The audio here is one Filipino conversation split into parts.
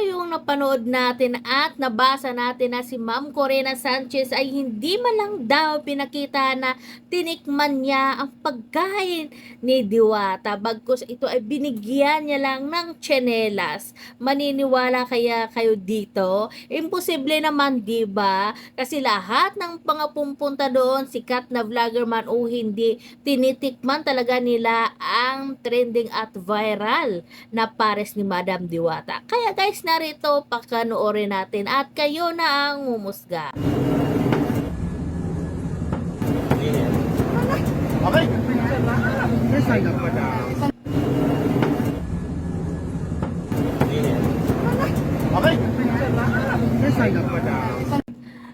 yung napanood natin at nabasa natin na si Ma'am Corina Sanchez ay hindi man lang daw pinakita na tinikman niya ang pagkain ni Diwata. Bagkus ito ay binigyan niya lang ng tsinelas. Maniniwala kaya kayo dito? Imposible naman, di ba? Kasi lahat ng mga pumpunta doon, sikat na vlogger man o hindi, tinitikman talaga nila ang trending at viral na pares ni Madam Diwata. Kaya guys, narito pakanoorin natin at kayo na ang humusga. Okay. May sign up pa daw. Okay. May sign up pa daw.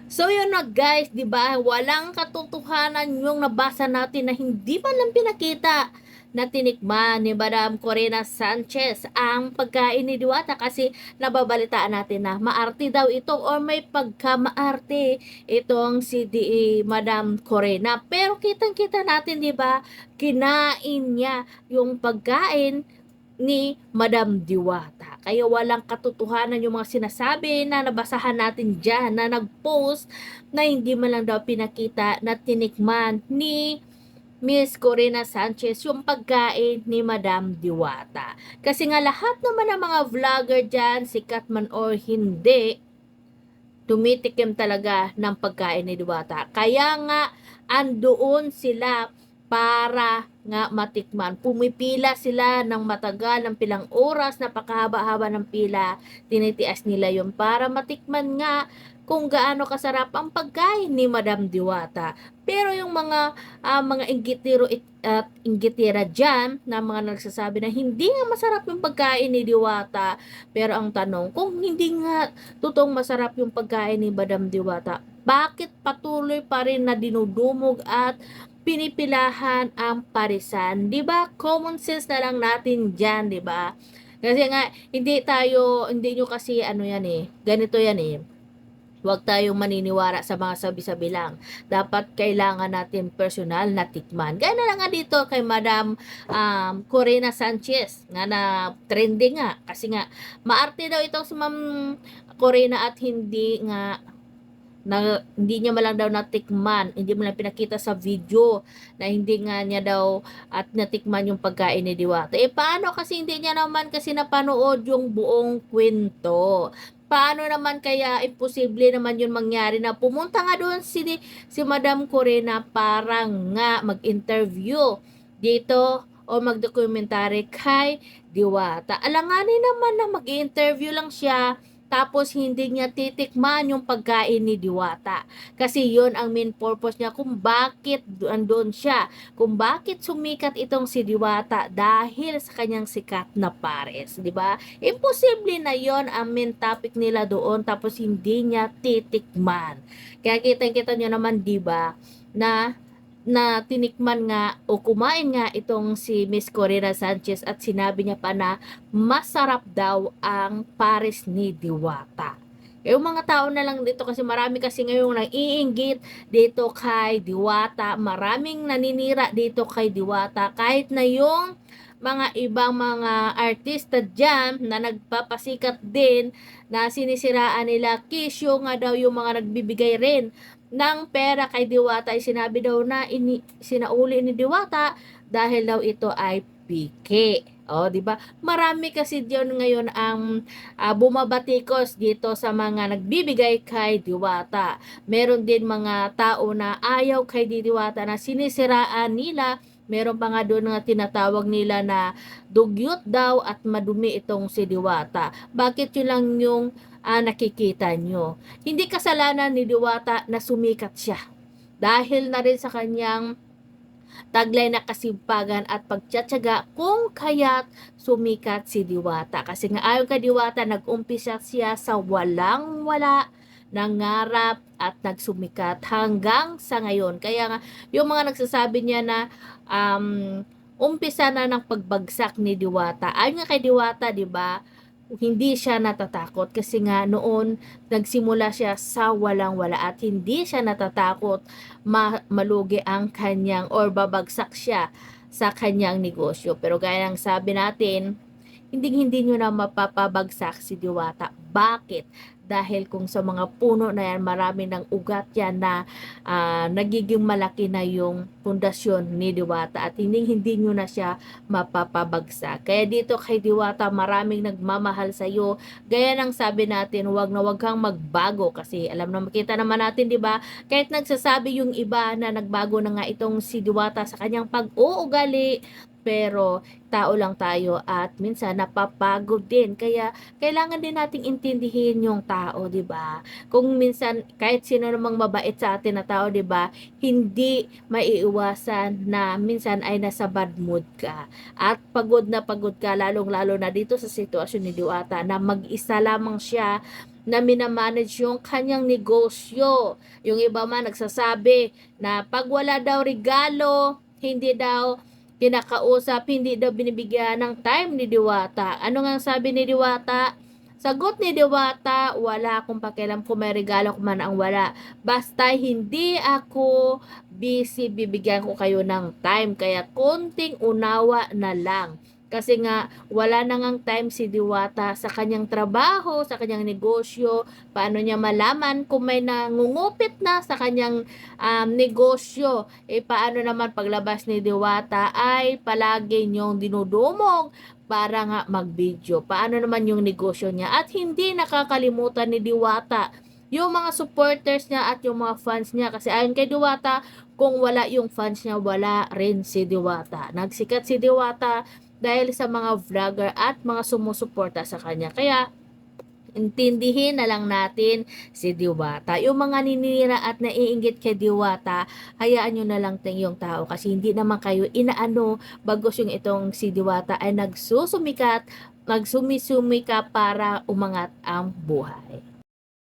So yun na guys, 'di ba? Walang katotohanan yung nabasa natin na hindi man lang pinakita na tinikman ni Madam Corina Sanchez ang pagkain ni Diwata kasi nababalitaan natin na maarte daw ito or may pagkamaarte itong si Madam Corina. Pero kitang-kita natin, 'di ba? Kinain niya yung pagkain ni Madam Diwata. Kaya walang katotohanan yung mga sinasabi na nabasahan natin dyan na nag-post na hindi man lang daw pinakita na tinikman ni Miss Corina Sanchez yung pagkain ni Madam Diwata. Kasi nga lahat naman ng mga vlogger dyan, sikat man or hindi, tumitikim talaga ng pagkain ni Diwata. Kaya nga, andoon sila para nga matikman. Pumipila sila ng matagal, ng pilang oras, napakahaba-haba ng pila, tinitias nila yun para matikman nga kung gaano kasarap ang pagkain ni Madam Diwata. Pero yung mga inggitiro at inggitira dyan na mga nagsasabi na hindi nga masarap yung pagkain ni Diwata, pero ang tanong, kung hindi nga totoong masarap yung pagkain ni Madam Diwata, bakit patuloy pa rin na dinudumog at pinipilahan ang parisan? 'Di ba? Common sense na lang natin diyan, 'di ba? Kasi nga hindi nyo kasi ano yan eh, ganito yan eh. Huwag tayong maniniwala sa mga sabi-sabi lang. Dapat kailangan natin personal na tikman. Gaya na lang nga dito kay Madam Corina Sanchez nga na trending nga. Kasi nga, maarte daw itong si Ma'am Corina at hindi nga na hindi niya malang daw natikman, hindi mo lang pinakita sa video na hindi nga niya daw at natikman yung pagkain ni Diwata. Paano kasi hindi niya naman kasi napanood yung buong kwento? Paano naman kaya imposible naman yun mangyari na pumunta nga doon si Madam Corina para nga mag-interview dito o mag-documentary kay Diwata. Alanganin naman na mag-interview lang siya tapos hindi niya titikman yung pagkain ni Diwata. Kasi yon ang main purpose niya kung bakit andun siya. Kung bakit sumikat itong si Diwata dahil sa kanyang sikat na pares. Di ba? Imposible na yon ang main topic nila doon tapos hindi niya titikman. Kaya kita-kita nyo naman, di ba, na tinikman nga o kumain nga itong si Miss Corina Sanchez at sinabi niya pa na masarap daw ang pares ni Diwata. Yung mga tao na lang dito kasi marami kasi ngayon nang-iinggit dito kay Diwata, maraming naninira dito kay Diwata kahit na yung mga ibang mga artista dyan na nagpapasikat din na sinisiraan nila kisyo nga daw yung mga nagbibigay rin ng pera kay Diwata ay sinabi daw na sinauli ni Diwata dahil daw ito ay pike. O, di ba? Marami kasi diyon ngayon ang bumabatikos dito sa mga nagbibigay kay Diwata. Meron din mga tao na ayaw kay Diwata na sinisiraan nila. Meron pa nga doon nga tinatawag nila na dugyot daw at madumi itong si Diwata. Bakit yun lang yung nakikita nyo? Hindi kasalanan ni Diwata na sumikat siya. Dahil na rin sa kanyang taglay na kasipagan at pagtsatsaga kung kaya't sumikat si Diwata. Kasi nga ayon kay Diwata, nag-umpisa siya sa walang-wala, nangarap at nagsumikat hanggang sa ngayon. Kaya nga, yung mga nagsasabi niya na umpisa na ng pagbagsak ni Diwata. Ayon nga kay Diwata, di ba, hindi siya natatakot kasi nga noon nagsimula siya sa walang-wala at hindi siya natatakot malugi ang kanyang or babagsak siya sa kanyang negosyo. Pero gaya ng sabi natin, hindi nyo na mapapabagsak si Diwata. Bakit? Dahil kung sa mga puno na yan, marami ng ugat yan na nagiging malaki na yung pundasyon ni Diwata at hindi nyo na siya mapapabagsak. Kaya dito kay Diwata, maraming nagmamahal sa iyo. Gaya ng sabi natin, wag na wag kang magbago kasi alam na makita naman natin, 'di ba? Kahit nagsasabi yung iba na nagbago na nga itong si Diwata sa kanyang pag-uugali, pero tao lang tayo at minsan napapagod din. Kaya kailangan din nating intindihin yung tao, 'di ba? Kung minsan kahit sino namang mabait sa atin na tao, 'di ba? Hindi maiiwasan na minsan ay nasa bad mood ka at pagod ka, lalong-lalo na dito sa sitwasyon ni Diwata na mag-isa lamang siya na minamanage yung kanyang negosyo. Yung iba man nagsasabi na pag wala daw regalo, hindi daw kinakausap, hindi daw binibigyan ng time ni Diwata. Ano nga ang sabi ni Diwata? Sagot ni Diwata, wala akong pakialam kung may regalo ko man ang wala. Basta hindi ako busy, bibigyan ko kayo ng time. Kaya konting unawa na lang. Kasi nga, wala na ngang time si Diwata sa kanyang trabaho, sa kanyang negosyo. Paano niya malaman kung may nangungupit na sa kanyang negosyo? Paano naman paglabas ni Diwata ay palagi niyong dinudumog para nga mag-video. Paano naman yung negosyo niya? At hindi nakakalimutan ni Diwata yung mga supporters niya at yung mga fans niya. Kasi ayon kay Diwata, kung wala yung fans niya, wala rin si Diwata. Nagsikat si Diwata dahil sa mga vlogger at mga sumusuporta sa kanya. Kaya, intindihin na lang natin si Diwata. Yung mga ninira at naiinggit kay Diwata, hayaan nyo na lang yung tao kasi hindi naman kayo inaano bagos yung itong si Diwata ay nagsusumika para umangat ang buhay.